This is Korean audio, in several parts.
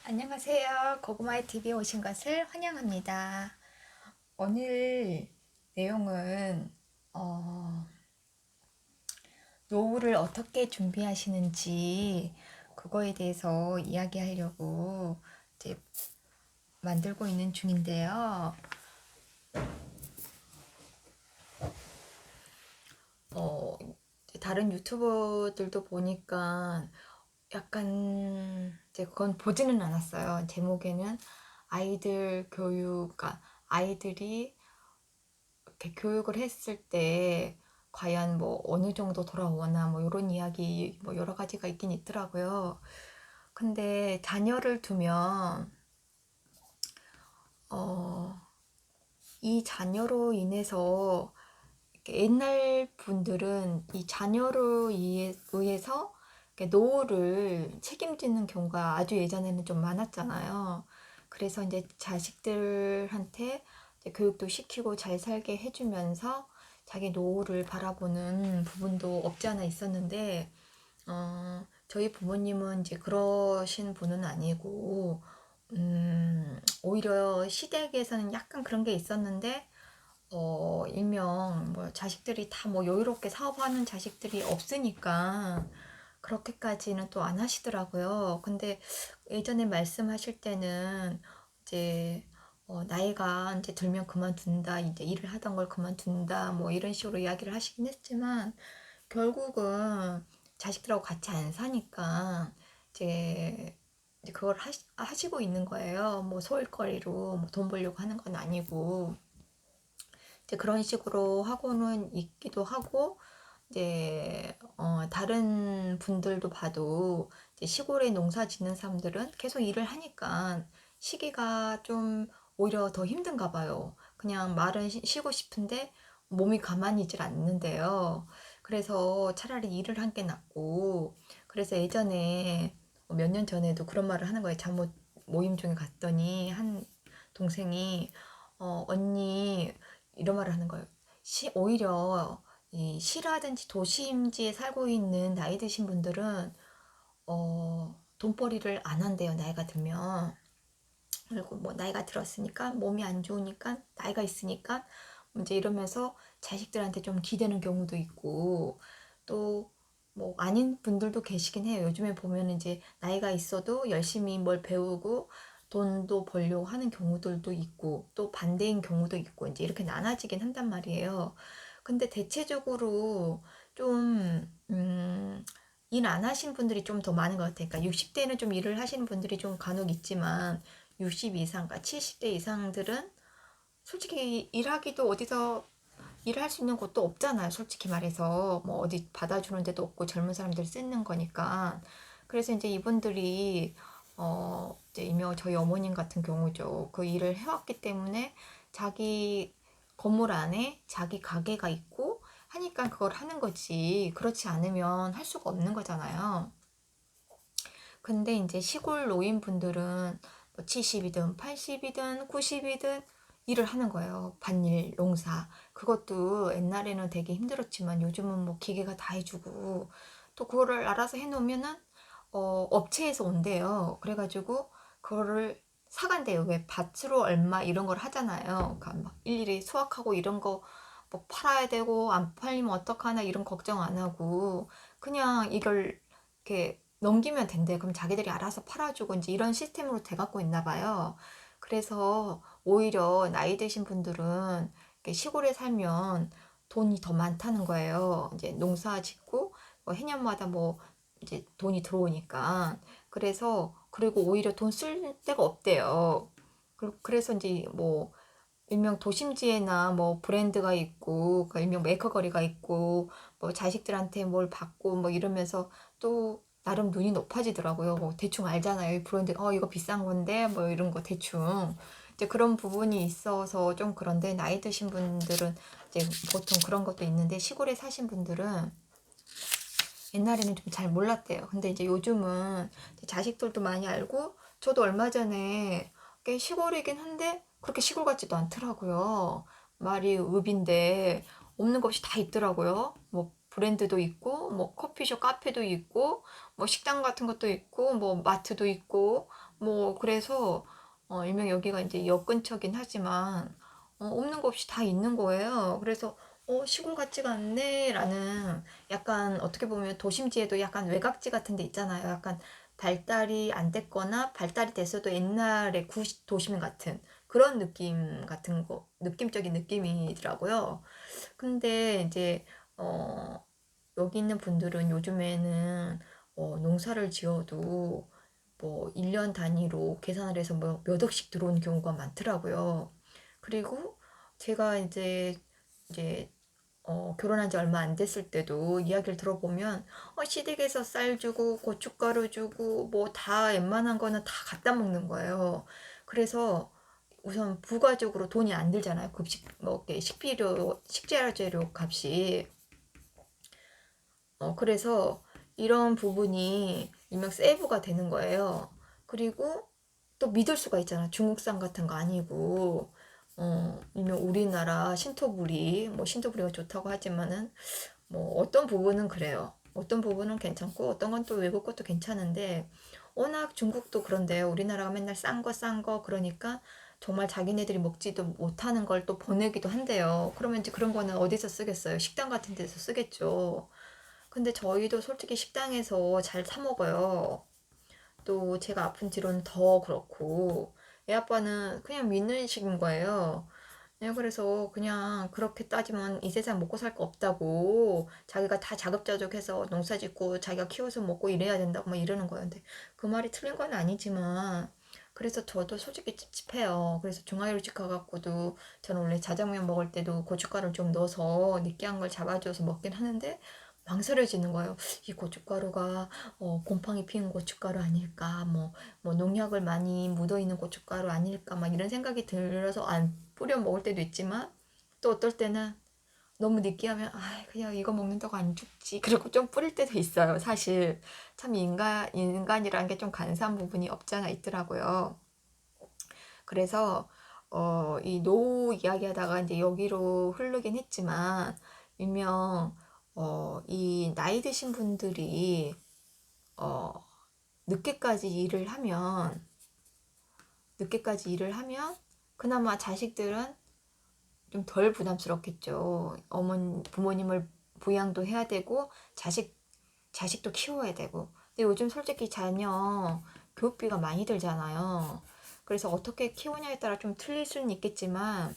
안녕하세요. 고구마의 TV에 오신 것을 환영합니다. 오늘 내용은 노후를 어떻게 준비하시는지 그거에 대해서 이야기하려고 이제 만들고 있는 중인데요. 어, 다른 유튜버들도 보니까 약간 이제 그건 보지는 않았어요. 제목에는 아이들 교육, 그러니까 아이들이 이렇게 교육을 했을 때 과연 뭐 어느 정도 돌아오나 뭐 이런 이야기 뭐 여러 가지가 있긴 있더라고요. 근데 자녀를 두면 어, 이 자녀로 인해서 옛날 분들은 이 자녀로 의해서 노후를 책임지는 경우가 아주 예전에는 좀 많았잖아요. 그래서 이제 자식들한테 이제 교육도 시키고 잘 살게 해주면서 자기 노후를 바라보는 부분도 없지 않아 있었는데, 저희 부모님은 이제 그러신 분은 아니고, 오히려 시댁에서는 약간 그런 게 있었는데, 일명 뭐 자식들이 다 뭐 여유롭게 사업하는 자식들이 없으니까 그렇게까지는 또 안 하시더라고요. 근데 예전에 말씀하실 때는 이제 나이가 이제 들면 그만둔다, 이제 일을 하던 걸 그만둔다, 뭐 이런 식으로 이야기를 하시긴 했지만 결국은 자식들하고 같이 안 사니까 이제 그걸 하시고 있는 거예요. 뭐 소일거리로 뭐돈 벌려고 하는 건 아니고. 이제 그런 식으로 하고는 있기도 하고, 이제 다른 분들도 봐도 이제 시골에 농사 짓는 사람들은 계속 일을 하니까 시기가 좀 오히려 더 힘든가 봐요. 그냥 말은 쉬고 싶은데 몸이 가만히 있질 않는데요. 그래서 차라리 일을 한 게 낫고, 그래서 예전에 몇 년 전에도 그런 말을 하는 거예요. 잠못 모임 중에 갔더니 한 동생이 언니 이런 말을 하는 거예요. 오히려 이 시라든지 도심지에 살고 있는 나이 드신 분들은 돈벌이를 안 한대요. 나이가 들면. 그리고 뭐 나이가 들었으니까 몸이 안 좋으니까 나이가 있으니까 이제 이러면서 자식들한테 좀 기대는 경우도 있고 또 뭐 아닌 분들도 계시긴 해요. 요즘에 보면 이제 나이가 있어도 열심히 뭘 배우고 돈도 벌려고 하는 경우들도 있고 또 반대인 경우도 있고 이제 이렇게 나눠지긴 한단 말이에요. 근데 대체적으로 좀 일 안 하신 분들이 좀 더 많은 것 같아요. 그러니까 60대는 좀 일을 하시는 분들이 좀 간혹 있지만 60 이상과 70대 이상들은 솔직히 일하기도 어디서 일할 수 있는 곳도 없잖아요. 솔직히 말해서 뭐 어디 받아주는 데도 없고 젊은 사람들 쓰는 거니까. 그래서 이제 이분들이 이제 이명 저희 어머님 같은 경우죠. 그 일을 해왔기 때문에 자기 건물 안에 자기 가게가 있고 하니까 그걸 하는 거지. 그렇지 않으면 할 수가 없는 거잖아요. 근데 이제 시골 노인분들은 뭐 70이든 80이든 90이든 일을 하는 거예요. 밭일, 농사. 그것도 옛날에는 되게 힘들었지만 요즘은 뭐 기계가 다 해주고 또 그거를 알아서 해놓으면은 업체에서 온대요. 그래가지고 그거를 사간대요. 왜 밭으로 얼마 이런 걸 하잖아요. 그러니까 막 일일이 수확하고 이런 거 뭐 팔아야 되고 안 팔리면 어떡하나 이런 걱정 안 하고 그냥 이걸 이렇게 넘기면 된대. 그럼 자기들이 알아서 팔아주고 이제 이런 시스템으로 돼갖고 있나 봐요. 그래서 오히려 나이 드신 분들은 이렇게 시골에 살면 돈이 더 많다는 거예요. 이제 농사 짓고 뭐 해년마다 뭐 이제 돈이 들어오니까. 그래서 그리고 오히려 돈 쓸 데가 없대요. 그래서 이제 뭐 일명 도심지에나 뭐 브랜드가 있고 그 일명 메이커거리가 있고 뭐 자식들한테 뭘 받고 뭐 이러면서 또 나름 눈이 높아지더라고요. 뭐 대충 알잖아요. 이 브랜드 이거 비싼 건데 뭐 이런 거 대충 이제 그런 부분이 있어서 좀 그런데 나이 드신 분들은 이제 보통 그런 것도 있는데 시골에 사신 분들은 옛날에는 좀 잘 몰랐대요. 근데 이제 요즘은 자식들도 많이 알고 저도 얼마 전에 꽤 시골이긴 한데 그렇게 시골 같지도 않더라고요. 말이 읍인데 없는 것 없이 다 있더라고요. 뭐 브랜드도 있고 뭐 커피숍 카페도 있고 뭐 식당 같은 것도 있고 뭐 마트도 있고 뭐 그래서 일명 여기가 이제 역 근처긴 하지만 없는 거 없이 다 있는 거예요. 그래서 시골 같지가 않네라는, 약간 어떻게 보면 도심지에도 약간 외곽지 같은 데 있잖아요. 약간 발달이 안 됐거나 발달이 됐어도 옛날의 도심 같은 그런 느낌 같은 거, 느낌적인 느낌이더라고요. 근데 이제 어, 여기 있는 분들은 요즘에는 농사를 지어도 뭐 1년 단위로 계산을 해서 뭐 몇 억씩 들어오는 경우가 많더라고요. 그리고 제가 이제 결혼한 지 얼마 안 됐을 때도 이야기를 들어보면 시댁에서 쌀 주고 고춧가루 주고 뭐 다 웬만한 거는 다 갖다 먹는 거예요. 그래서 우선 부가적으로 돈이 안 들잖아요. 급식 뭐 이렇게 식비료, 식재료 값이. 그래서 이런 부분이 일명 세이브가 되는 거예요. 그리고 또 믿을 수가 있잖아. 중국산 같은 거 아니고, 일명 우리나라 신토부리, 뭐 신토부리가 좋다고 하지만은, 뭐 어떤 부분은 그래요. 어떤 부분은 괜찮고, 어떤 건 또 외국 것도 괜찮은데, 워낙 중국도 그런데 우리나라가 맨날 싼 거, 그러니까 정말 자기네들이 먹지도 못하는 걸 또 보내기도 한대요. 그러면 이제 그런 거는 어디서 쓰겠어요? 식당 같은 데서 쓰겠죠. 근데 저희도 솔직히 식당에서 잘 사 먹어요. 또 제가 아픈 뒤로는 더 그렇고, 애 아빠는 그냥 믿는 식인 거예요. 네, 그래서 그냥 그렇게 따지면 이 세상 먹고 살 거 없다고, 자기가 다 자급자족해서 농사 짓고 자기가 키워서 먹고 이래야 된다고 막 이러는 거예요. 근데 그 말이 틀린 건 아니지만, 그래서 저도 솔직히 찝찝해요. 그래서 중화요리집 가갖고도 저는 원래 자장면 먹을 때도 고춧가루를 좀 넣어서 느끼한 걸 잡아줘서 먹긴 하는데, 망설여지는 거예요. 이 고춧가루가 곰팡이 피운 고춧가루 아닐까, 뭐 농약을 많이 묻어있는 고춧가루 아닐까, 막 이런 생각이 들어서 안 뿌려 먹을 때도 있지만, 또 어떨 때는 너무 느끼하면 그냥 이거 먹는다고 안 죽지, 그리고 좀 뿌릴 때도 있어요. 사실 참 인간이라는 게 좀 간사한 부분이 없잖아 있더라고요. 그래서 이 노후 이야기하다가 이제 여기로 흐르긴 했지만, 일명 이 나이 드신 분들이 어, 늦게까지 일을 하면 늦게까지 일을 하면 그나마 자식들은 좀 덜 부담스럽겠죠. 부모님을 부양도 해야 되고 자식도 키워야 되고. 근데 요즘 솔직히 자녀 교육비가 많이 들잖아요. 그래서 어떻게 키우냐에 따라 좀 틀릴 수는 있겠지만,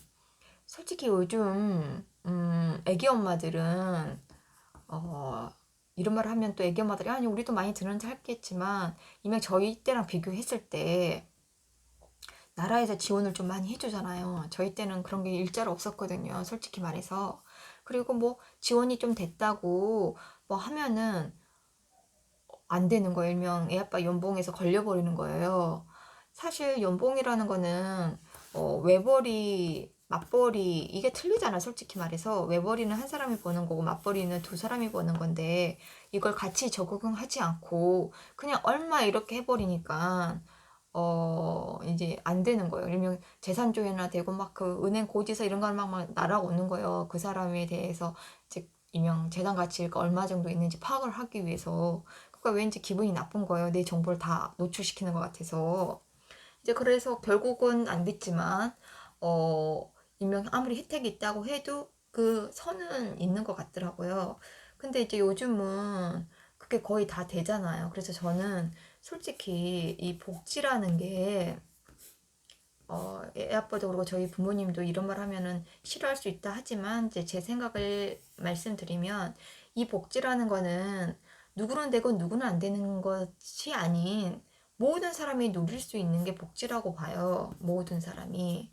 솔직히 요즘 애기 엄마들은 어, 이런 말을 하면 또 애기 엄마들이 아니 우리도 많이 들었는지 하겠지만, 이미 저희 때랑 비교했을 때 나라에서 지원을 좀 많이 해주잖아요. 저희 때는 그런 게 일자로 없었거든요. 솔직히 말해서. 그리고 뭐 지원이 좀 됐다고 뭐 하면은 안 되는 거예요. 일명 애 아빠 연봉에서 걸려버리는 거예요. 사실 연봉이라는 거는 외벌이, 맞벌이 이게 틀리잖아. 솔직히 말해서 외벌이는 한 사람이 버는 거고 맞벌이는 두 사람이 버는 건데, 이걸 같이 적응하지 않고 그냥 얼마 이렇게 해버리니까 이제 안 되는 거예요. 일명 재산조회나 되고 막 그 은행 고지서 이런 걸막 날아오는 거예요. 그 사람에 대해서 즉 일명 재산 가치가 얼마 정도 있는지 파악을 하기 위해서. 그러니까 왠지 기분이 나쁜 거예요. 내 정보를 다 노출시키는 것 같아서. 이제 그래서 결국은 안 됐지만, 일명 아무리 혜택이 있다고 해도 그 선은 있는 것 같더라고요. 근데 이제 요즘은 그게 거의 다 되잖아요. 그래서 저는 솔직히 이 복지라는 게, 애 아빠도 그렇고 저희 부모님도 이런 말 하면은 싫어할 수 있다 하지만, 이제 제 생각을 말씀드리면, 이 복지라는 거는 누구는 되고 누구는 안 되는 것이 아닌 모든 사람이 누릴 수 있는 게 복지라고 봐요. 모든 사람이.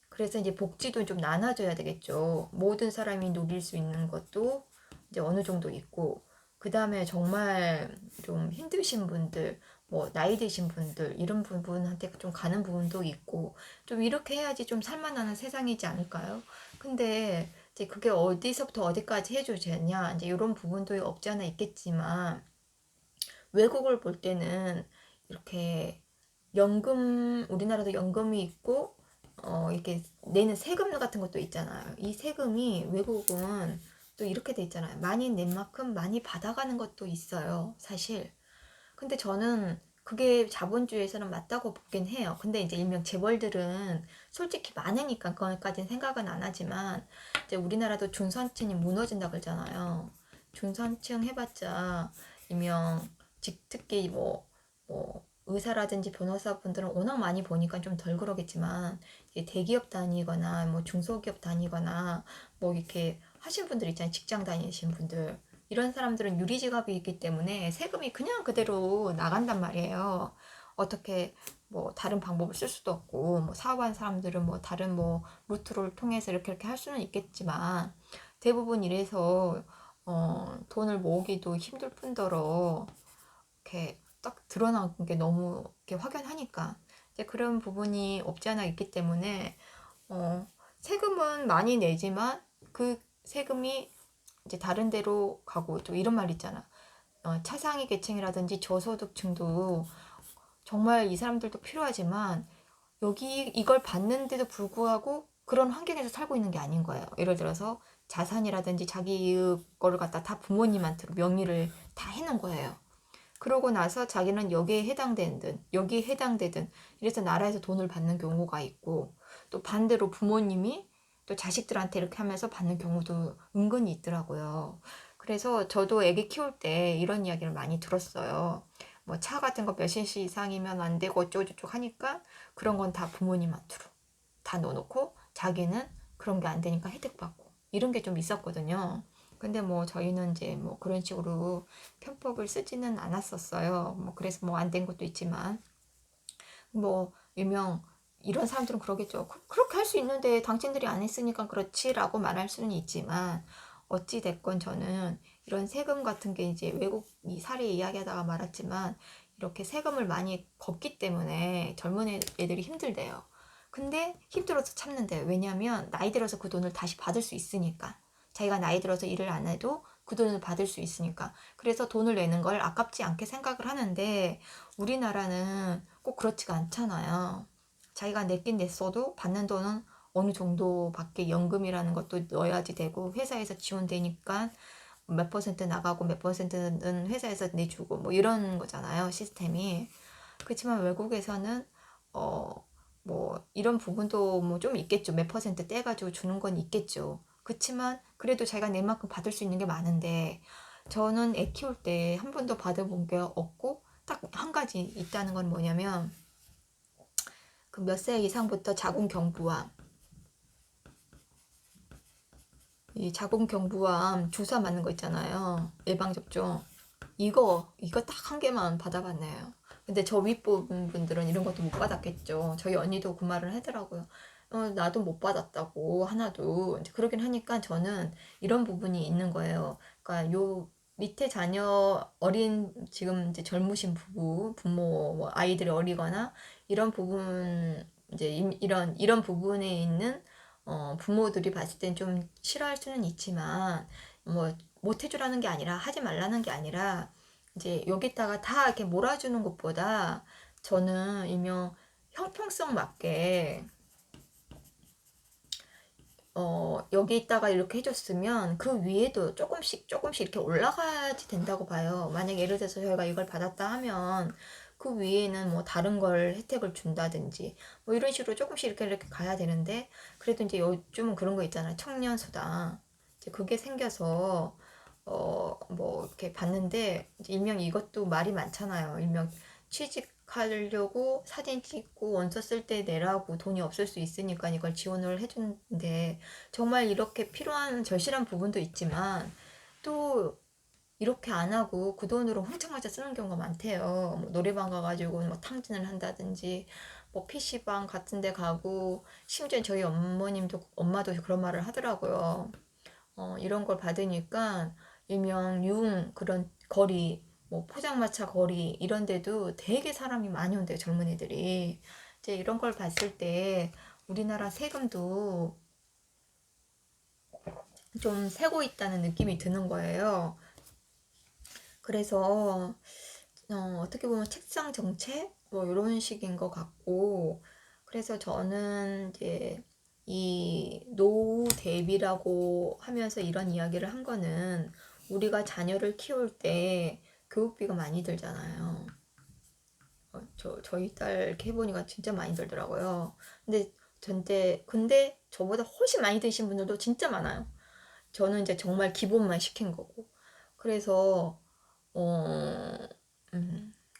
그래서 이제 복지도 좀 나눠줘야 되겠죠. 모든 사람이 누릴 수 있는 것도 이제 어느 정도 있고, 그 다음에 정말 좀 힘드신 분들, 뭐 나이 드신 분들 이런 부분한테 좀 가는 부분도 있고, 좀 이렇게 해야지 좀 살만한 세상이지 않을까요? 근데 이제 그게 어디서부터 어디까지 해주냐, 이제 이런 부분도 없지 않아 있겠지만, 외국을 볼 때는 이렇게 우리나라도 연금이 있고, 이렇게 내는 세금 같은 것도 있잖아요. 이 세금이 외국은 또 이렇게 돼 있잖아요. 많이 낸 만큼 많이 받아가는 것도 있어요, 사실. 근데 저는 그게 자본주의에서는 맞다고 보긴 해요. 근데 이제 일명 재벌들은 솔직히 많으니까 그거까지는 생각은 안 하지만 이제 우리나라도 중산층이 무너진다 그러잖아요. 중산층 해봤자 일명 특히 뭐 의사라든지 변호사분들은 워낙 많이 보니까 좀 덜 그러겠지만 이게 대기업 다니거나 뭐 중소기업 다니거나 뭐 이렇게 하신 분들 있잖아요. 직장 다니신 분들. 이런 사람들은 유리지갑이 있기 때문에 세금이 그냥 그대로 나간단 말이에요. 어떻게 뭐 다른 방법을 쓸 수도 없고 뭐 사업하는 사람들은 뭐 다른 뭐 루트를 통해서 이렇게 할 수는 있겠지만 대부분 이래서 돈을 모으기도 힘들 뿐더러 이렇게 딱 드러나는 게 너무 이렇게 확연하니까 이제 그런 부분이 없지 않아 있기 때문에 어, 세금은 많이 내지만 그 세금이 이제 다른 데로 가고 또 이런 말 있잖아. 차상위 계층이라든지 저소득층도 정말 이 사람들도 필요하지만 여기 이걸 받는데도 불구하고 그런 환경에서 살고 있는 게 아닌 거예요. 예를 들어서 자산이라든지 자기 거를 갖다 다 부모님한테 명의를 다 해놓은 거예요. 그러고 나서 자기는 여기에 해당되든 여기에 해당되든 이래서 나라에서 돈을 받는 경우가 있고 또 반대로 부모님이 또 자식들한테 이렇게 하면서 받는 경우도 은근히 있더라고요. 그래서 저도 애기 키울 때 이런 이야기를 많이 들었어요. 뭐 차 같은 거 몇 cc 이상이면 안 되고 어쩌고저쩌고 하니까 그런 건 다 부모님한테로 다 넣어놓고 자기는 그런 게 안 되니까 혜택 받고 이런 게 좀 있었거든요. 근데 뭐 저희는 이제 뭐 그런 식으로 편법을 쓰지는 않았었어요. 뭐 그래서 뭐 안 된 것도 있지만 뭐 일명 이런 사람들은 그러겠죠. 그렇게 할 수 있는데 당신들이 안 했으니까 그렇지라고 말할 수는 있지만 어찌 됐건 저는 이런 세금 같은 게 이제 외국 이 사례 이야기하다가 말았지만 이렇게 세금을 많이 걷기 때문에 젊은 애들이 힘들대요. 근데 힘들어서 참는데요. 왜냐하면 나이 들어서 그 돈을 다시 받을 수 있으니까. 자기가 나이 들어서 일을 안 해도 그 돈을 받을 수 있으니까. 그래서 돈을 내는 걸 아깝지 않게 생각을 하는데 우리나라는 꼭 그렇지가 않잖아요. 자기가 냈긴 냈어도 받는 돈은 어느 정도밖에 연금이라는 것도 넣어야지 되고 회사에서 지원되니까 몇 퍼센트 나가고 몇 퍼센트는 회사에서 내주고 뭐 이런 거잖아요. 시스템이. 그렇지만 외국에서는 뭐 이런 부분도 뭐 좀 있겠죠. 몇 퍼센트 떼가지고 주는 건 있겠죠. 그렇지만 그래도 자기가 내 만큼 받을 수 있는 게 많은데 저는 애 키울 때 한 번도 받아본 게 없고 딱 한 가지 있다는 건 뭐냐면 그 몇 세 이상부터 자궁경부암 이 자궁경부암 주사 맞는 거 있잖아요. 예방접종 이거 딱 한 개만 받아봤네요. 근데 저 윗부분 분들은 이런 것도 못 받았겠죠. 저희 언니도 그 말을 하더라고요. 나도 못 받았다고 하나도 이제 그러긴 하니까 저는 이런 부분이 있는 거예요. 그러니까 요 밑에 자녀 어린 지금 이제 젊으신 부모 뭐 아이들이 어리거나 이런 부분 이제 이런 부분에 있는 부모들이 봤을 땐 좀 싫어할 수는 있지만 뭐 못 해주라는 게 아니라 하지 말라는 게 아니라 이제 여기다가 다 이렇게 몰아주는 것보다 저는 일명 형평성 맞게 여기다가 이렇게 해줬으면 그 위에도 조금씩 이렇게 올라가야지 된다고 봐요. 만약 예를 들어서 저희가 이걸 받았다 하면 그 위에는 뭐 다른 걸 혜택을 준다든지 뭐 이런 식으로 조금씩 이렇게 가야 되는데 그래도 이제 요즘은 그런 거 있잖아요. 청년수당. 이제 그게 생겨서 뭐 이렇게 봤는데 이제 일명 이것도 말이 많잖아요. 일명 취직하려고 사진 찍고 원서 쓸 때 내라고 돈이 없을 수 있으니까 이걸 지원을 해주는데 정말 이렇게 필요한 절실한 부분도 있지만 또 이렇게 안 하고 그 돈으로 흥청맞아 쓰는 경우가 많대요. 뭐 노래방 가가지고 뭐 탕진을 한다든지 뭐 PC방 같은 데 가고 심지어 저희 엄마도 그런 말을 하더라고요. 이런 걸 받으니까 일명 그런 거리, 뭐 포장마차 거리 이런 데도 되게 사람이 많이 온대요, 젊은 이들이. 이제 이런 걸 봤을 때 우리나라 세금도 좀 새고 있다는 느낌이 드는 거예요. 그래서 어떻게 보면 책상 정책 뭐 이런 식인 것 같고 그래서 저는 이제 이 노후 대비라고 하면서 이런 이야기를 한 거는 우리가 자녀를 키울 때 교육비가 많이 들잖아요. 저희 딸 이렇게 해보니까 진짜 많이 들더라고요. 근데 저보다 훨씬 많이 드신 분들도 진짜 많아요. 저는 이제 정말 기본만 시킨 거고. 그래서, 어,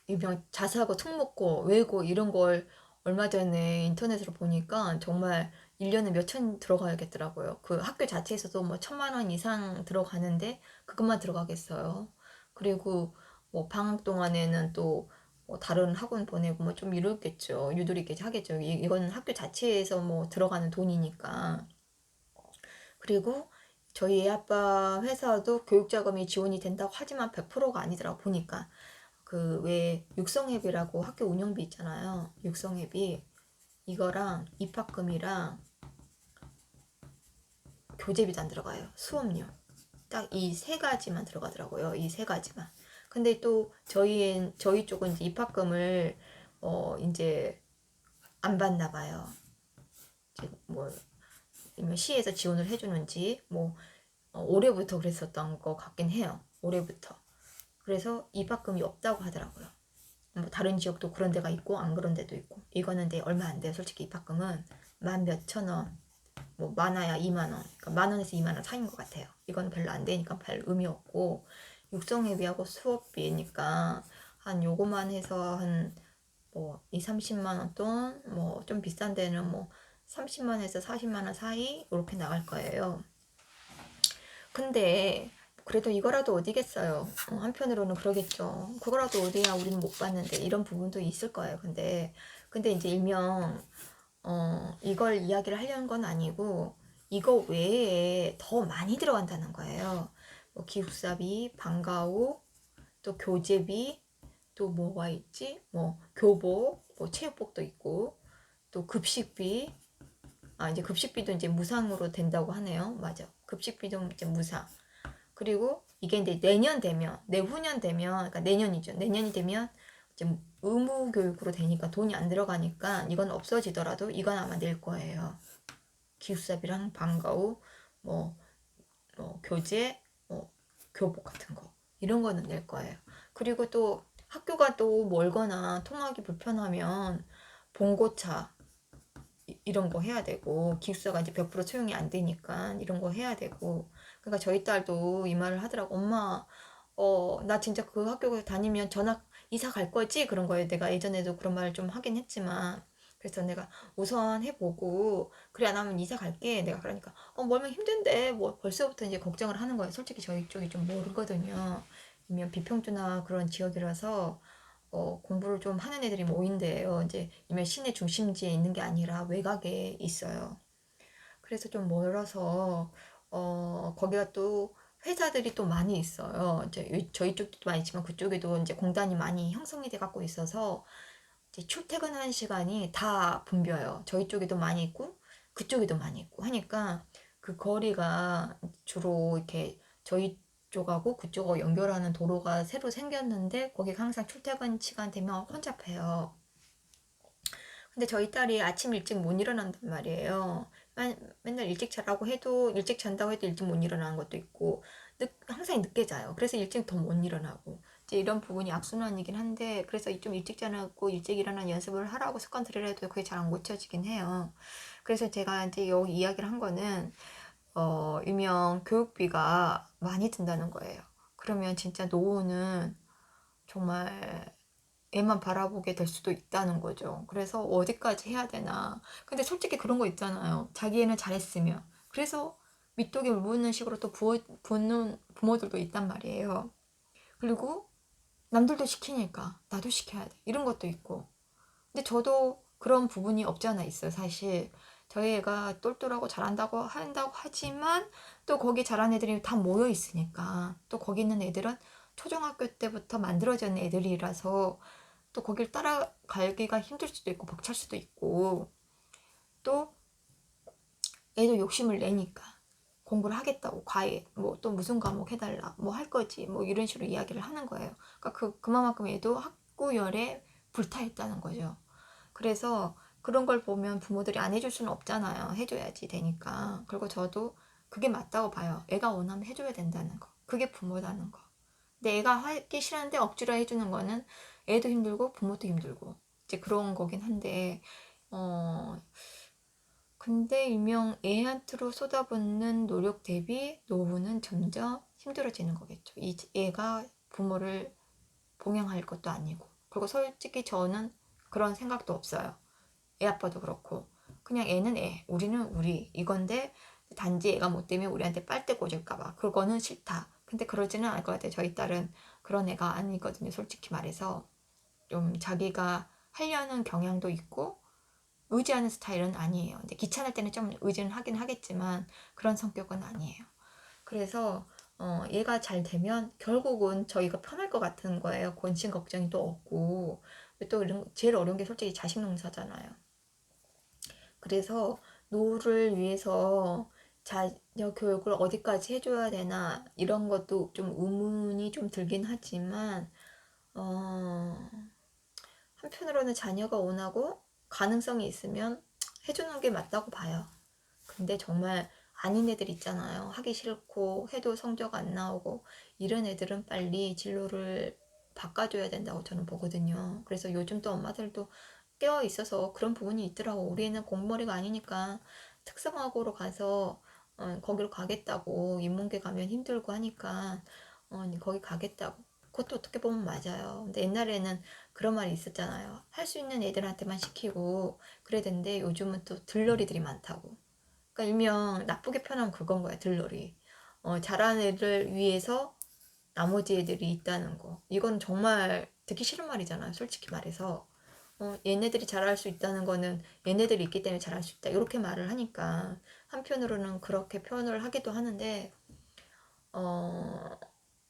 일명 자사고 특목고 외고 이런 걸 얼마 전에 인터넷으로 보니까 정말 1년에 몇천 들어가야겠더라고요. 그 학교 자체에서도 뭐 1,000만 원 이상 들어가는데 그것만 들어가겠어요. 그리고 뭐 방학 동안에는 또 뭐 다른 학원 보내고 뭐 좀 이러겠죠. 유도리 하겠죠. 이건 학교 자체에서 뭐 들어가는 돈이니까. 그리고 저희 애 아빠 회사도 교육자금이 지원이 된다고 하지만 100%가 아니더라고 보니까. 그 왜 육성회비라고 학교 운영비 있잖아요. 육성회비 이거랑 입학금이랑 교재비도 안 들어가요. 수업료 딱 이 세 가지만 들어가더라고요. 이 세 가지만. 근데 또 저희 쪽은 이제 입학금을 이제 안 받나 봐요. 이제 뭐 시에서 지원을 해주는지 뭐 올해부터 그랬었던 것 같긴 해요. 올해부터. 그래서 입학금이 없다고 하더라고요. 뭐 다른 지역도 그런 데가 있고 안 그런 데도 있고. 이거는 근데 얼마 안 돼요. 솔직히 입학금은 만 몇천 원, 뭐 많아야 2만 원. 그러니까 만 원에서 2만 원 사이인 것 같아요. 이건 별로 안 되니까 별 의미 없고 육성회비하고 수업비니까 한 요거만 해서 한 뭐 2, 30만 원 돈, 뭐 좀 비싼 데는 뭐 30만 원에서 40만 원 사이 이렇게 나갈 거예요. 근데 그래도 이거라도 어디겠어요. 한편으로는 그러겠죠. 그거라도 어디야 우리는 못 봤는데 이런 부분도 있을 거예요. 근데 이제 일명 이걸 이야기를 하려는 건 아니고 이거 외에 더 많이 들어간다는 거예요. 뭐 기숙사비, 방과후, 또 교재비, 또 뭐가 있지? 뭐 교복, 뭐 체육복도 있고 또 급식비. 이제 급식비도 이제 무상으로 된다고 하네요. 맞아. 급식비도 이제 무상. 그리고 이게 이제 내년 되면, 내후년 되면, 그러니까 내년이죠. 내년이 되면 이제 의무 교육으로 되니까 돈이 안 들어가니까 이건 없어지더라도 이건 아마 낼 거예요. 기숙사비랑 방과후, 뭐, 교재, 뭐, 교복 같은 거. 이런 거는 낼 거예요. 그리고 또 학교가 또 멀거나 통학이 불편하면 봉고차, 이런 거 해야 되고 기숙사가 이제 100% 채용이 안 되니까 이런 거 해야 되고 그러니까 저희 딸도 이 말을 하더라고. 엄마 나 진짜 그 학교 다니면 전학 이사 갈 거지? 그런 거에 내가 예전에도 그런 말을 좀 하긴 했지만 그래서 내가 우선 해보고 그래 안 하면 이사 갈게 내가 그러니까 멀면 힘든데 뭐 벌써부터 이제 걱정을 하는 거예요. 솔직히 저희 쪽이 좀 모르거든요. 이면 비평주나 그런 지역이라서 공부를 좀 하는 애들이 모인대요. 이제 이면 시내 중심지에 있는 게 아니라 외곽에 있어요. 그래서 좀 멀어서 거기가 또 회사들이 또 많이 있어요. 이제 저희 쪽도 많이 있지만 그쪽에도 이제 공단이 많이 형성이 돼 갖고 있어서 이제 출퇴근하는 시간이 다 붐벼요. 저희 쪽에도 많이 있고 그쪽에도 많이 있고 하니까 그 거리가 주로 이렇게 저희 쪽하고 그쪽하고 연결하는 도로가 새로 생겼는데 거기가 항상 출퇴근 시간 되면 혼잡해요. 근데 저희 딸이 아침 일찍 못 일어난단 말이에요. 맨날 일찍 자라고 해도 일찍 잔다고 해도 일찍 못 일어나는 것도 있고 항상 늦게 자요. 그래서 일찍 더 못 일어나고 이제 이런 부분이 악순환이긴 한데 그래서 좀 일찍 자고 일찍 일어나는 연습을 하라고 습관 들이라 해도 그게 잘 안 고쳐지긴 해요. 그래서 제가 이제 여기 이야기를 한 거는 일명 교육비가 많이 든다는 거예요. 그러면 진짜 노후는 정말 애만 바라보게 될 수도 있다는 거죠. 그래서 어디까지 해야 되나. 근데 솔직히 그런 거 있잖아요. 자기 애는 잘했으면. 그래서 밑독에 물 붓는 식으로 또 부는 부모들도 있단 말이에요. 그리고 남들도 시키니까 나도 시켜야 돼. 이런 것도 있고. 근데 저도 그런 부분이 없지 않아 있어요, 사실. 저희 애가 똘똘하고 잘한다고 한다고 하지만 또 거기 잘하는 애들이 다 모여 있으니까 또 거기 있는 애들은 초등학교 때부터 만들어진 애들이라서 또 거길 따라가기가 힘들 수도 있고 벅찰 수도 있고 또 애도 욕심을 내니까 공부를 하겠다고 과외 뭐 또 무슨 과목 해달라 뭐 할 거지 뭐 이런 식으로 이야기를 하는 거예요. 그러니까 그만큼 애도 학구열에 불타있다는 거죠. 그래서 그런 걸 보면 부모들이 안 해줄 수는 없잖아요. 해줘야지 되니까. 그리고 저도 그게 맞다고 봐요. 애가 원하면 해줘야 된다는 거. 그게 부모라는 거. 근데 애가 하기 싫은데 억지로 해주는 거는 애도 힘들고 부모도 힘들고 이제 그런 거긴 한데 어 근데 일명 애한테로 쏟아붓는 노력 대비 노후는 점점 힘들어지는 거겠죠. 이 애가 부모를 봉양할 것도 아니고. 그리고 솔직히 저는 그런 생각도 없어요. 애 아빠도 그렇고. 그냥 애는 애, 우리는 우리 이건데 단지 애가 못 되면 우리한테 빨대 꽂을까봐 그거는 싫다. 근데 그러지는 않을 것 같아요. 저희 딸은 그런 애가 아니거든요. 솔직히 말해서 좀 자기가 하려는 경향도 있고 의지하는 스타일은 아니에요. 근데 귀찮을 때는 좀 의지는 하긴 하겠지만 그런 성격은 아니에요. 그래서 얘가 잘 되면 결국은 저희가 편할 것 같은 거예요. 권신 걱정이 또 없고 또 이런 제일 어려운 게 솔직히 자식 농사잖아요. 그래서 노후를 위해서 자녀 교육을 어디까지 해줘야 되나 이런 것도 좀 의문이 좀 들긴 하지만 어, 한편으로는 자녀가 원하고 가능성이 있으면 해주는 게 맞다고 봐요. 근데 정말 아닌 애들 있잖아요. 하기 싫고 해도 성적 안 나오고 이런 애들은 빨리 진로를 바꿔줘야 된다고 저는 보거든요. 그래서 요즘 또 엄마들도 깨어 있어서 그런 부분이 있더라고. 우리 애는 공머리가 아니니까 특성화고로 가서 거기로 가겠다고 인문계 가면 힘들고 하니까 거기 가겠다고. 그것도 어떻게 보면 맞아요. 근데 옛날에는 그런 말이 있었잖아요. 할 수 있는 애들한테만 시키고 그래야 되는데 요즘은 또 들러리들이 많다고. 그러니까 일명 나쁘게 표현하면 그건 거야, 들러리. 잘하는 애들 위해서 나머지 애들이 있다는 거. 이건 정말 듣기 싫은 말이잖아요, 솔직히 말해서. 얘네들이 잘할 수 있다는 거는 얘네들이 있기 때문에 잘할 수 있다. 이렇게 말을 하니까 한편으로는 그렇게 표현을 하기도 하는데, 어,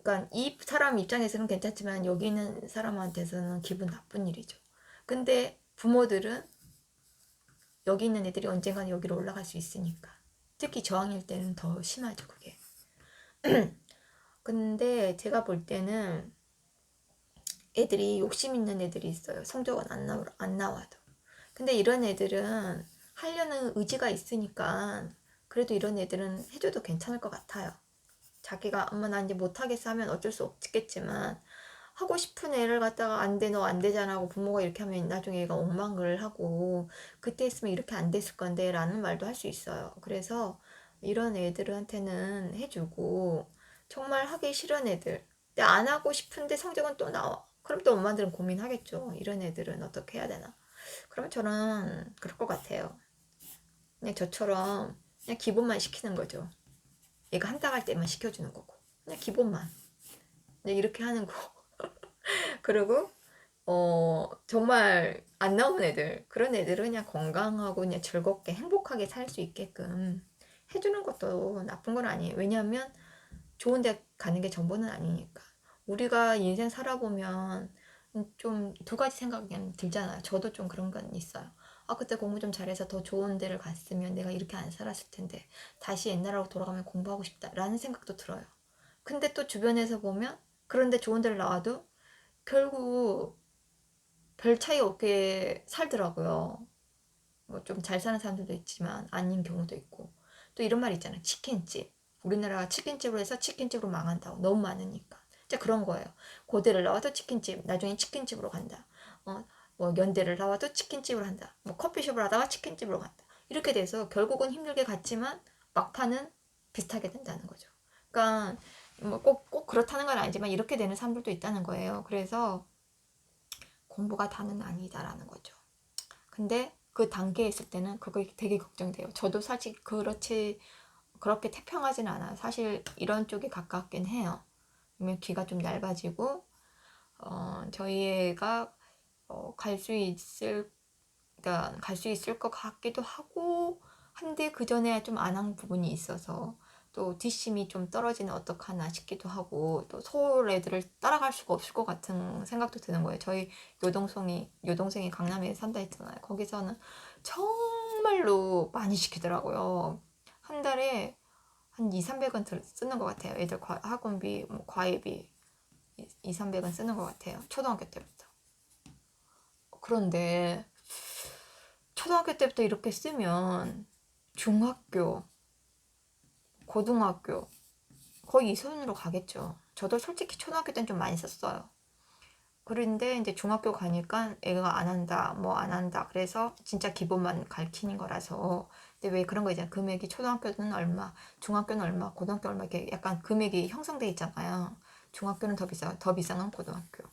그러니까 이 사람 입장에서는 괜찮지만 여기 있는 사람한테서는 기분 나쁜 일이죠. 근데 부모들은 여기 있는 애들이 언젠가는 여기로 올라갈 수 있으니까. 특히 저학년 때는 더 심하죠, 그게. 근데 제가 볼 때는 애들이 욕심 있는 애들이 있어요. 성적은 안 나와도. 근데 이런 애들은 하려는 의지가 있으니까 그래도 이런 애들은 해줘도 괜찮을 것 같아요. 자기가 엄마 나 이제 못하겠어 하면 어쩔 수 없겠지만 하고 싶은 애를 갖다가 안 돼, 너 안 되잖아 하고 부모가 이렇게 하면 나중에 얘가 엉망을 하고 그때 했으면 이렇게 안 됐을 건데 라는 말도 할 수 있어요. 그래서 이런 애들한테는 해주고 정말 하기 싫은 애들 근데 안 하고 싶은데 성적은 또 나와. 그럼 또 엄마들은 고민하겠죠. 이런 애들은 어떻게 해야 되나. 그럼 저는 그럴 것 같아요. 그냥 저처럼 그냥 기본만 시키는 거죠. 얘가 한다 갈 때만 시켜주는 거고 그냥 기본만 그냥 이렇게 하는 거. 그리고 정말 안 나오는 애들 그런 애들은 그냥 건강하고 그냥 즐겁게 행복하게 살 수 있게끔 해주는 것도 나쁜 건 아니에요. 왜냐하면 좋은 데 가는 게 전부는 아니니까. 우리가 인생 살아보면 좀 두 가지 생각이 들잖아요. 저도 좀 그런 건 있어요. 아, 그때 공부 좀 잘해서 더 좋은 데를 갔으면 내가 이렇게 안 살았을 텐데 다시 옛날로 돌아가면 공부하고 싶다라는 생각도 들어요. 근데 또 주변에서 보면 그런데 좋은 데를 나와도 결국 별 차이 없게 살더라고요. 뭐 좀 잘 사는 사람들도 있지만 아닌 경우도 있고. 또 이런 말 있잖아요. 치킨집. 우리나라가 치킨집으로 해서 치킨집으로 망한다고. 너무 많으니까. 진짜 그런 거예요. 고대를 나와도 치킨집, 나중에 치킨집으로 간다. 뭐 연대를 나와도 치킨집으로 한다. 뭐 커피숍을 하다가 치킨집으로 간다. 이렇게 돼서 결국은 힘들게 갔지만 막판은 비슷하게 된다는 거죠. 그러니까 뭐 꼭 그렇다는 건 아니지만 이렇게 되는 사람들도 있다는 거예요. 그래서 공부가 다는 아니다라는 거죠. 근데 그 단계에 있을 때는 그거 되게 걱정돼요. 저도 사실 그렇게 태평하진 않아요. 사실 이런 쪽에 가깝긴 해요. 왜냐면 귀가 좀 얇아지고 저희 애가 갈 수 있을 그러니까 갈 수 있을 것 같기도 하고 한데 그 전에 좀 안 한 부분이 있어서 또 뒷심이 좀 떨어지는 어떡하나 싶기도 하고 또 서울 애들을 따라갈 수가 없을 것 같은 생각도 드는 거예요. 저희 여동생이 강남에 산다 했잖아요. 거기서는 정말로 많이 시키더라고요. 한 달에 한 2, 300원 쓰는 것 같아요. 애들 학원비, 뭐 과외비 2, 300원 쓰는 것 같아요. 초등학교 때부터. 그런데 초등학교 때부터 이렇게 쓰면 중학교, 고등학교 거의 이 수준으로 가겠죠. 저도 솔직히 초등학교 때는 좀 많이 썼어요. 그런데 이제 중학교 가니까 애가 안 한다, 뭐 안 한다. 그래서 진짜 기본만 가르치는 거라서. 근데 왜 그런 거 있잖아요. 금액이 초등학교는 얼마, 중학교는 얼마, 고등학교 얼마 이렇게 약간 금액이 형성돼 있잖아요. 중학교는 더 비싼 건 고등학교.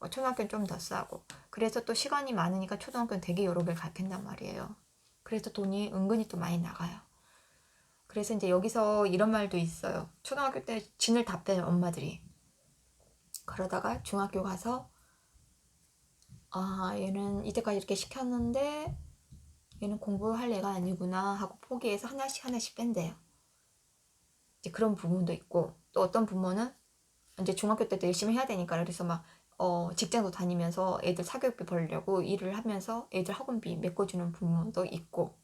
초등학교는 좀 더 싸고. 그래서 또 시간이 많으니까 초등학교는 되게 여러 개를 가르친단 말이에요. 그래서 돈이 은근히 또 많이 나가요. 그래서 이제 여기서 이런 말도 있어요. 초등학교 때 진을 다 빼요, 엄마들이. 그러다가 중학교 가서 아, 얘는 이때까지 이렇게 시켰는데 얘는 공부할 애가 아니구나 하고 포기해서 하나씩 하나씩 뺀대요. 이제 그런 부분도 있고 또 어떤 부모는 이제 중학교 때도 열심히 해야 되니까 그래서 막 직장도 다니면서 애들 사교육비 벌려고 일을 하면서 애들 학원비 메꿔주는 부모도 있고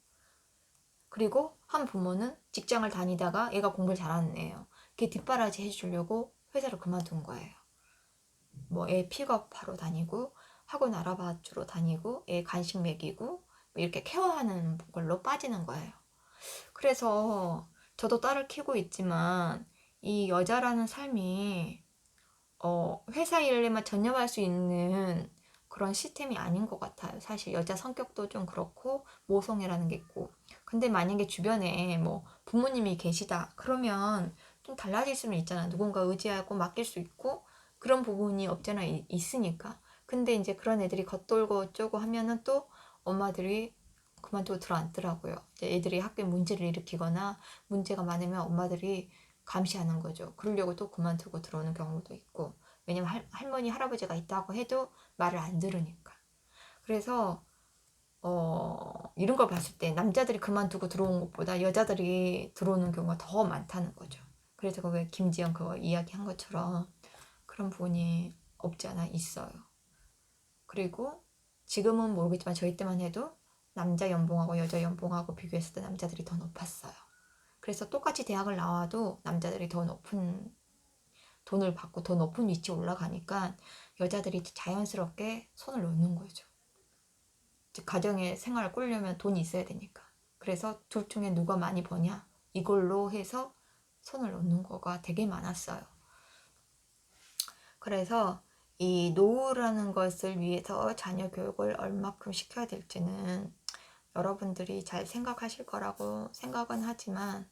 그리고 한 부모는 직장을 다니다가 애가 공부를 잘하는 애예요. 걔 뒷바라지 해주려고 회사를 그만둔 거예요. 뭐 애 픽업하러 다니고 학원 알아봐주러 다니고 애 간식 먹이고 뭐 이렇게 케어하는 걸로 빠지는 거예요. 그래서 저도 딸을 키우고 있지만 이 여자라는 삶이 회사 일에만 전념할 수 있는 그런 시스템이 아닌 것 같아요. 사실 여자 성격도 좀 그렇고 모성애라는 게 있고. 근데 만약에 주변에 뭐 부모님이 계시다 그러면 좀 달라질 수는 있잖아. 누군가 의지하고 맡길 수 있고 그런 부분이 없잖아 있으니까. 근데 이제 그런 애들이 겉돌고 어쩌고 하면은 또 엄마들이 그만두고 들어앉더라고요. 이제 애들이 학교에 문제를 일으키거나 문제가 많으면 엄마들이 감시하는 거죠. 그러려고 또 그만두고 들어오는 경우도 있고. 왜냐면 할머니, 할아버지가 있다고 해도 말을 안 들으니까. 그래서, 이런 걸 봤을 때 남자들이 그만두고 들어온 것보다 여자들이 들어오는 경우가 더 많다는 거죠. 그래서 그 김지영 그거 이야기한 것처럼 그런 부분이 없지 않아 있어요. 그리고 지금은 모르겠지만 저희 때만 해도 남자 연봉하고 여자 연봉하고 비교했을 때 남자들이 더 높았어요. 그래서 똑같이 대학을 나와도 남자들이 더 높은 돈을 받고 더 높은 위치에 올라가니까 여자들이 자연스럽게 손을 놓는 거죠. 가정의 생활을 꾸려면 돈이 있어야 되니까. 그래서 둘 중에 누가 많이 버냐? 이걸로 해서 손을 놓는 거가 되게 많았어요. 그래서 이 노후라는 것을 위해서 자녀 교육을 얼마큼 시켜야 될지는 여러분들이 잘 생각하실 거라고 생각은 하지만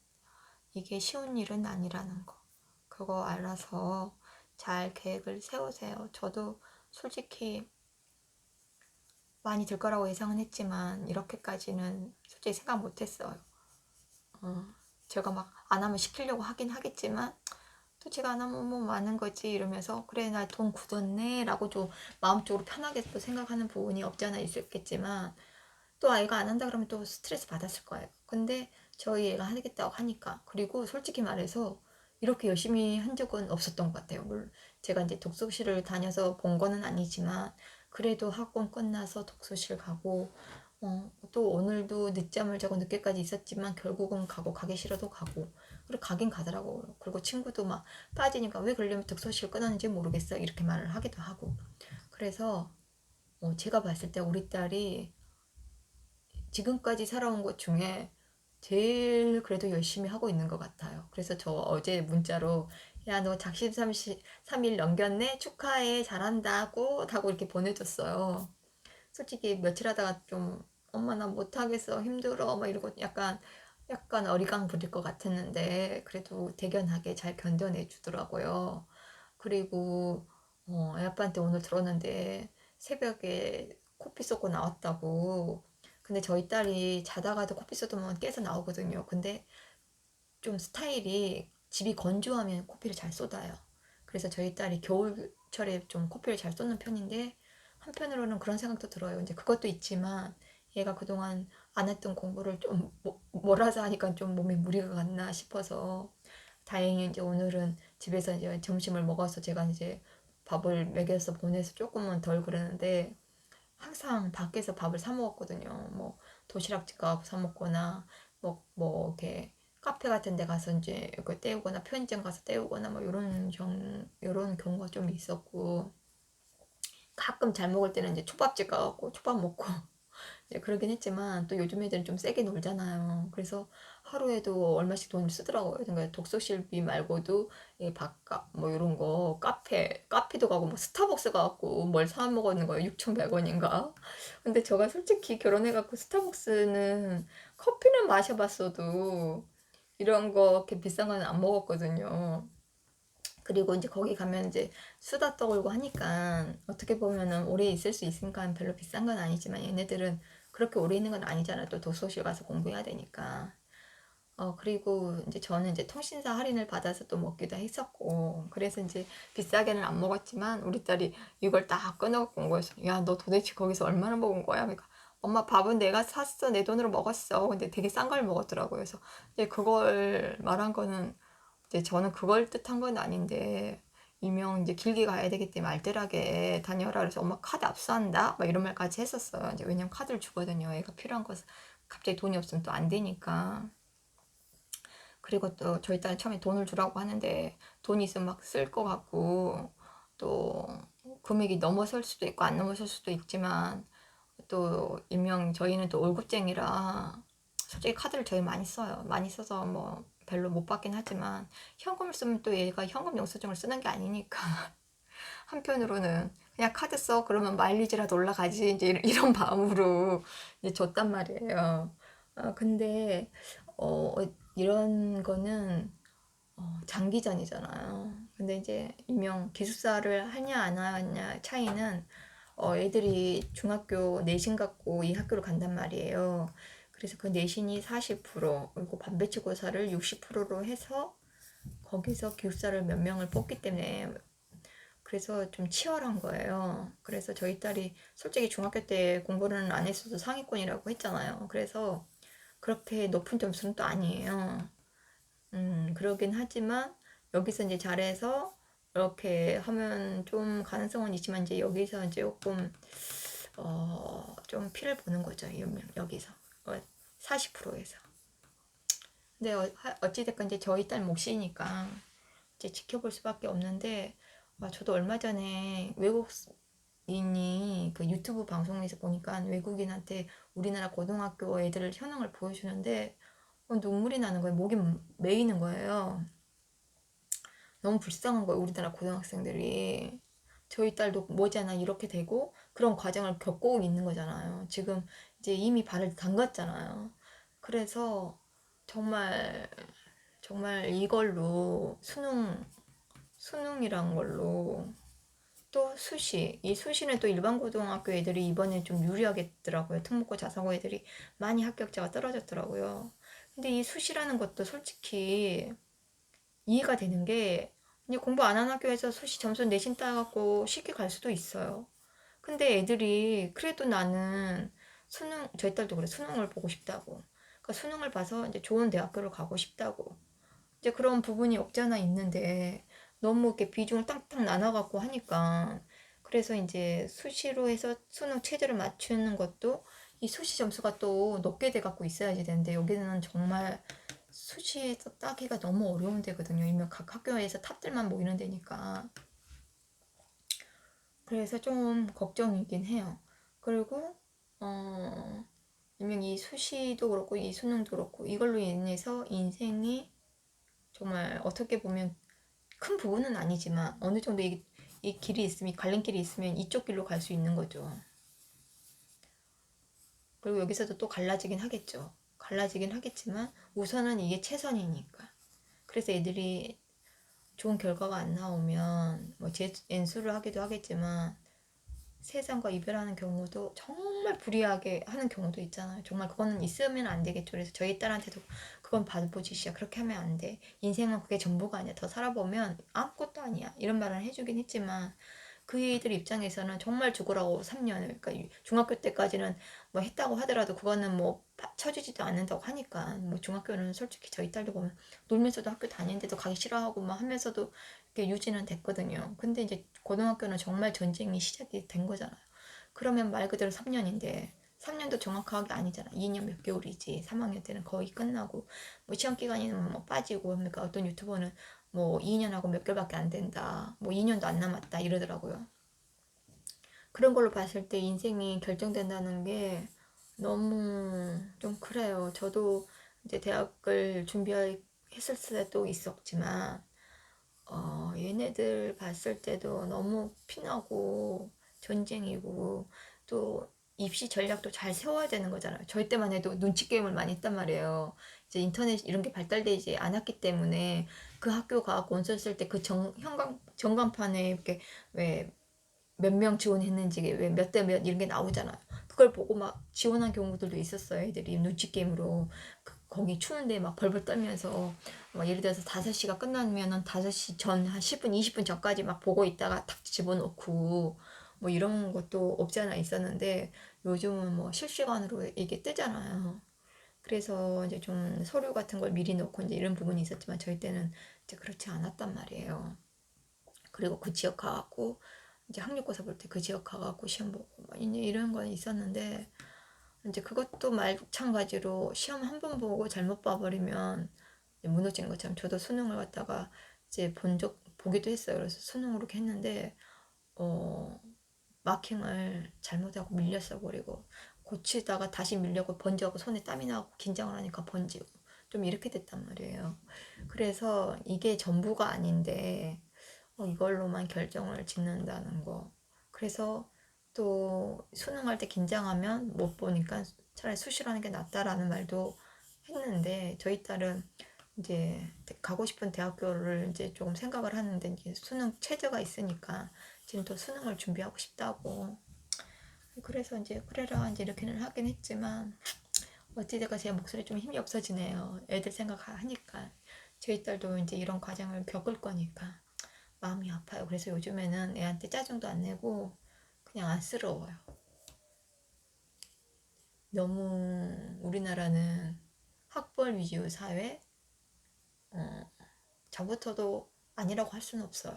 이게 쉬운 일은 아니라는 거. 그거 알아서 잘 계획을 세우세요. 저도 솔직히 많이 들 거라고 예상은 했지만 이렇게까지는 솔직히 생각 못 했어요. 제가 막 안 하면 시키려고 하긴 하겠지만 또 제가 안 하면 뭐 많은 거지 이러면서 그래 나 돈 굳었네 라고 좀 마음적으로 편하게 또 생각하는 부분이 없지 않아 있었겠지만 또 아이가 안 한다 그러면 또 스트레스 받았을 거예요. 근데 저희 애가 하겠다고 하니까 그리고 솔직히 말해서 이렇게 열심히 한 적은 없었던 것 같아요. 물론 제가 이제 독서실을 다녀서 본 거는 아니지만 그래도 학원 끝나서 독서실 가고 또 오늘도 늦잠을 자고 늦게까지 있었지만 결국은 가기 싫어도 가고 그리고 가긴 가더라고요. 그리고 친구도 막 빠지니까 왜 그러려면 독서실 끊었는지 모르겠어 이렇게 말을 하기도 하고 그래서 제가 봤을 때 우리 딸이 지금까지 살아온 것 중에 제일 그래도 열심히 하고 있는 것 같아요. 그래서 저 어제 문자로 야, 너 작심 3일 넘겼네? 축하해. 잘한다고 하고 이렇게 보내줬어요. 솔직히 며칠 하다가 좀 엄마 나 못하겠어. 힘들어. 막 이러고 약간 어리광 부릴 것 같았는데 그래도 대견하게 잘 견뎌내 주더라고요. 그리고 애 아빠한테 오늘 들었는데 새벽에 코피 쏟고 나왔다고. 근데 저희 딸이 자다가도 코피 쏟으면 깨서 나오거든요. 근데 좀 스타일이 집이 건조하면 코피를 잘 쏟아요. 그래서 저희 딸이 겨울철에 좀 코피를 잘 쏟는 편인데 한편으로는 그런 생각도 들어요. 이제 그것도 있지만 얘가 그동안 안 했던 공부를 좀 몰아서 하니까 좀 몸에 무리가 갔나 싶어서 다행히 이제 오늘은 집에서 이제 점심을 먹어서 제가 이제 밥을 먹여서 보내서 조금은 덜 그러는데 항상 밖에서 밥을 사 먹었거든요. 뭐 도시락집 가서 사 먹거나 뭐 이렇게 카페 같은 데 가서 이제 이거 때우거나 편의점 가서 때우거나 뭐 이런 경우가 좀 있었고 가끔 잘 먹을 때는 이제 초밥집 가갖고 초밥 먹고 이제 그러긴 했지만 또 요즘 애들은 좀 세게 놀잖아요. 그래서 하루에도 얼마씩 돈을 쓰더라고요. 그러니까 독서실비 말고도 이 밥값 뭐 이런 거 카페도 가고 뭐 스타벅스 가고 뭘 사 먹었는 거예요. 6,100원인가. 근데 제가 솔직히 결혼해갖고 스타벅스는 커피는 마셔봤어도 이런 거 이렇게 비싼 거는 안 먹었거든요. 그리고 이제 거기 가면 이제 수다 떠올고 하니까 어떻게 보면은 오래 있을 수 있으니까 별로 비싼 건 아니지만 얘네들은 그렇게 오래 있는 건 아니잖아. 또 도서실 가서 공부해야 되니까. 그리고 이제 저는 이제 통신사 할인을 받아서 또 먹기도 했었고, 그래서 이제 비싸게는 안 먹었지만 우리 딸이 이걸 딱 끊어갖고 온 거였어. 야, 너 도대체 거기서 얼마나 먹은 거야? 그러니까 엄마 밥은 내가 샀어. 내 돈으로 먹었어. 근데 되게 싼 걸 먹었더라고요. 그래서 이제 그걸 말한 거는 이제 저는 그걸 뜻한 건 아닌데 이명 이제 길게 가야 되기 때문에 알뜰하게 다녀라 그래서 엄마 카드 압수한다 막 이런 말까지 했었어요. 이제 왜냐면 카드를 주거든요. 애가 필요한 거 갑자기 돈이 없으면 또 안 되니까. 그리고 또 저희 딸은 처음에 돈을 주라고 하는데 돈이 있으면 막 쓸 것 같고 또 금액이 넘어설 수도 있고 안 넘어설 수도 있지만 또 일명 저희는 또 월급쟁이라 솔직히 카드를 저희 많이 써요. 많이 써서 뭐 별로 못 받긴 하지만 현금을 쓰면 또 얘가 현금 영수증을 쓰는 게 아니니까 한편으로는 그냥 카드 써 그러면 마일리지라도 올라가지 이제 이런 마음으로 이제 줬단 말이에요. 근데 어, 이런 거는 장기전이잖아요. 근데 이제 일명 기숙사를 하냐 안 하냐 차이는 애들이 중학교 내신 갖고 이 학교를 간단 말이에요. 그래서 그 내신이 40% 그리고 반배치고사를 60%로 해서 거기서 기숙사를 몇 명을 뽑기 때문에 그래서 좀 치열한 거예요. 그래서 저희 딸이 솔직히 중학교 때 공부를 안 했어도 상위권이라고 했잖아요. 그래서 그렇게 높은 점수는 또 아니에요. 그러긴 하지만 여기서 이제 잘해서 이렇게 하면 좀 가능성은 있지만 이제 여기서 이제 조금 좀 피를 보는 거죠. 여기서 40%에서. 근데 어찌됐건 이제 저희 딸 몫이니까 이제 지켜볼 수밖에 없는데 저도 얼마 전에 외국인이 그 유튜브 방송에서 보니까 외국인한테 우리나라 고등학교 애들 현황을 보여주는데 눈물이 나는 거예요. 목이 메이는 거예요. 너무 불쌍한 거예요. 우리나라 고등학생들이. 저희 딸도 뭐잖아 이렇게 되고 그런 과정을 겪고 있는 거잖아요. 지금 이제 이미 발을 담갔잖아요. 그래서 정말 정말 이걸로 수능이란 걸로 또 수시 이 수시는 또 일반 고등학교 애들이 이번에 좀 유리하겠더라고요. 특목고 자사고 애들이 많이 합격자가 떨어졌더라고요. 근데 이 수시라는 것도 솔직히 이해가 되는 게 그냥 공부 안 하는 학교에서 수시 점수 내신 따갖고 쉽게 갈 수도 있어요. 근데 애들이 그래도 나는 저희 딸도 그래 수능을 보고 싶다고. 그러니까 수능을 봐서 이제 좋은 대학교를 가고 싶다고. 이제 그런 부분이 없지 않아 있는데 너무 이렇게 비중을 딱딱 나눠갖고 하니까 그래서 이제 수시로 해서 수능 체제를 맞추는 것도 이 수시 점수가 또 높게 돼갖고 있어야지 되는데 여기는 정말 수시에서 따기가 너무 어려운 데거든요. 이면 각 학교에서 탑들만 모이는 데니까. 그래서 좀 걱정이긴 해요. 그리고 이면 이 수시도 그렇고 이 수능도 그렇고 이걸로 인해서 인생이 정말 어떻게 보면 큰 부분은 아니지만 어느 정도 이 길이 있으면 갈림길이 있으면 이쪽 길로 갈 수 있는 거죠. 그리고 여기서도 또 갈라지긴 하겠죠. 갈라지긴 하겠지만 우선은 이게 최선이니까. 그래서 애들이 좋은 결과가 안 나오면 뭐 재연수를 하기도 하겠지만 세상과 이별하는 경우도 정말 불이하게 하는 경우도 있잖아요. 정말 그거는 있으면 안 되겠죠. 그래서 저희 딸한테도 그건 바보짓이야. 그렇게 하면 안 돼. 인생은 그게 전부가 아니야. 더 살아보면 아무것도 아니야. 이런 말을 해주긴 했지만 그 애들 입장에서는 정말 죽으라고 3년, 그러니까 중학교 때까지는 뭐 했다고 하더라도 그거는 뭐 쳐주지도 않는다고 하니까 뭐 중학교는 솔직히 저희 딸도 보면 놀면서도 학교 다니는데도 가기 싫어하고 막 하면서도 이렇게 유지는 됐거든요. 근데 이제 고등학교는 정말 전쟁이 시작이 된 거잖아요. 그러면 말 그대로 3년인데 3년도 정확하게 아니잖아. 2년 몇 개월이지. 3학년 때는 거의 끝나고 뭐 시험 기간이면 뭐 빠지고 그러니까 어떤 유튜버는 뭐 2년하고 몇 개월밖에 안 된다. 뭐 2년도 안 남았다 이러더라고요. 그런 걸로 봤을 때 인생이 결정된다는 게 너무 좀 그래요. 저도 이제 대학을 준비했을 때도 있었지만, 얘네들 봤을 때도 너무 피나고 전쟁이고 또 입시 전략도 잘 세워야 되는 거잖아요. 저희 때만 해도 눈치 게임을 많이 했단 말이에요. 이제 인터넷 이런 게 발달되지 않았기 때문에 그 학교 가고 원서 쓸 때 그 전광판에 이렇게 왜 몇 명 지원했는지 왜 몇 대 몇 이런 게 나오잖아요. 그걸 보고 막 지원한 경우들도 있었어요. 애들이 눈치 게임으로 거기 추운데 막 벌벌 떨면서 막 예를 들어서 5시가 끝나면은 5시 전 한 10분, 20분 전까지 막 보고 있다가 탁 집어넣고 뭐 이런 것도 없지 않아 있었는데 요즘은 뭐 실시간으로 이게 뜨잖아요. 그래서 이제 좀 서류 같은 걸 미리 넣고 이제 이런 부분이 있었지만 저희 때는 이제 그렇지 않았단 말이에요. 그리고 그 지역 가갖고 이제 학력고사 볼 때 그 지역 가갖고 시험 보고 막 이제 이런 건 있었는데 이제 그것도 마찬가지로 시험 한 번 보고 잘못 봐버리면 무너진 것처럼 저도 수능을 갖다가 이제 보기도 했어요. 그래서 수능으로 이렇게 했는데 어 마킹을 잘못하고 밀렸어 버리고 고치다가 다시 밀려고 번지하고 손에 땀이 나고 긴장을 하니까 번지고 좀 이렇게 됐단 말이에요. 그래서 이게 전부가 아닌데 이걸로만 결정을 짓는다는 거. 그래서 또 수능할 때 긴장하면 못 보니까 차라리 수시하는 게 낫다라는 말도 했는데 저희 딸은 이제 가고 싶은 대학교를 이제 조금 생각을 하는데 이제 수능 체제가 있으니까 지금 또 수능을 준비하고 싶다고. 그래서 이제 그래라 이제 이렇게는 하긴 했지만 어찌됐건 제 목소리 좀 힘이 없어지네요. 애들 생각하니까 저희 딸도 이제 이런 과정을 겪을 거니까. 마음이 아파요. 그래서 요즘에는 애한테 짜증도 안 내고 그냥 안쓰러워요. 너무 우리나라는 학벌 위주 사회? 어, 저부터도 아니라고 할 수는 없어요.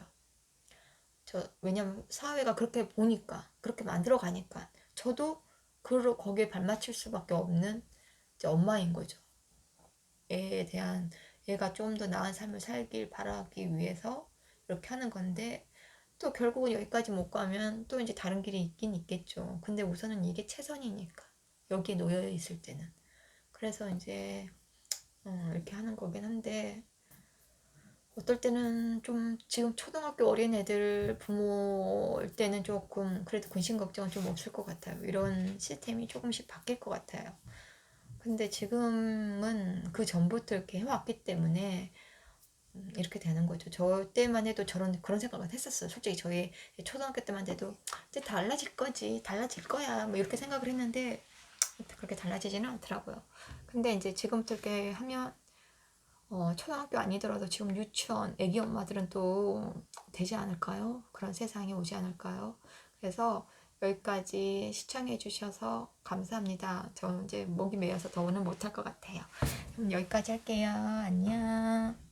왜냐면 사회가 그렇게 보니까, 그렇게 만들어 가니까 저도 거기에 발맞출 수밖에 없는 이제 엄마인 거죠. 애에 대한, 애가 좀 더 나은 삶을 살길 바라기 위해서 이렇게 하는 건데 또 결국은 여기까지 못 가면 또 이제 다른 길이 있긴 있겠죠. 근데 우선은 이게 최선이니까. 여기에 놓여 있을 때는. 그래서 이제 이렇게 하는 거긴 한데 어떨 때는 좀 지금 초등학교 어린 애들 부모일 때는 조금 그래도 근심 걱정은 좀 없을 것 같아요. 이런 시스템이 조금씩 바뀔 것 같아요. 근데 지금은 그 전부터 이렇게 해왔기 때문에 이렇게 되는 거죠. 저 때만 해도 그런 생각은 했었어요. 솔직히 저희 초등학교 때만 해도 이제 달라질 거지, 달라질 거야, 뭐 이렇게 생각을 했는데 그렇게 달라지지는 않더라고요. 근데 이제 지금부터 이렇게 하면 초등학교 아니더라도 지금 유치원 애기 엄마들은 또 되지 않을까요? 그런 세상이 오지 않을까요? 그래서 여기까지 시청해 주셔서 감사합니다. 저 이제 목이 메어서 더 오늘 못할 것 같아요. 그럼 여기까지 할게요. 안녕.